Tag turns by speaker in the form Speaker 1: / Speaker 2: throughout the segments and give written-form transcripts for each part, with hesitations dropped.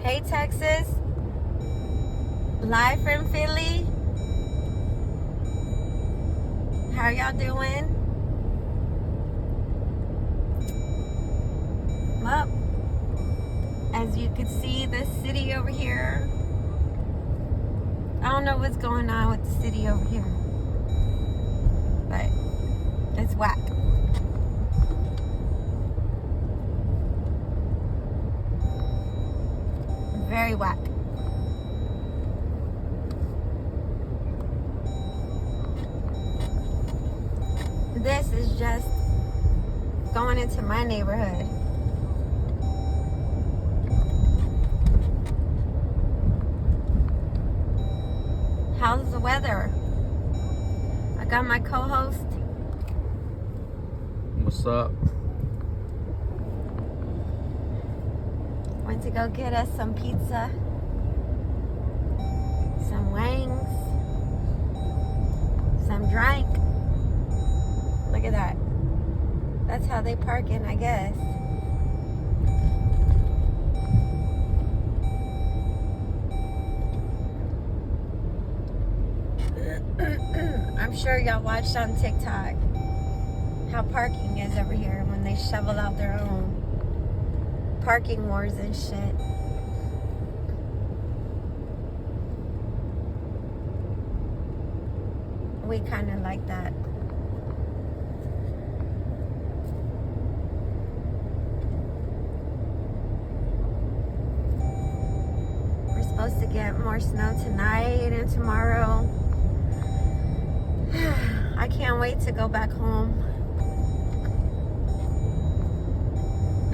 Speaker 1: Hey, Texas. Live from Philly. How y'all doing? Well, as you can see, the city over here. I don't know what's going on with the city over here, but it's whack. Very whack. This is just going into my neighborhood. How's the weather? I got my co-host.
Speaker 2: What's up?
Speaker 1: Went to go get us some pizza, some wings, some drink. Look at that. That's how they parking, I guess. I'm sure y'all watched on TikTok how parking is over here when they shovel out their own. Parking wars and shit. We kind of like that. We're supposed to get more snow tonight and tomorrow. I can't wait to go back home.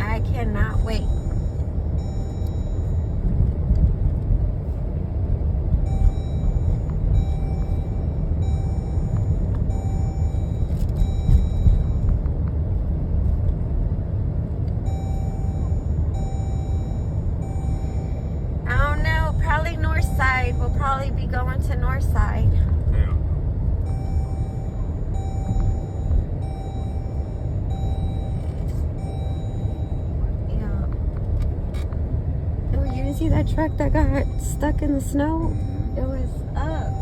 Speaker 1: I cannot wait. I don't know, probably north side. We'll probably be going to north side.
Speaker 2: Yeah.
Speaker 1: Oh, you didn't see that truck that got stuck in the snow? It was up.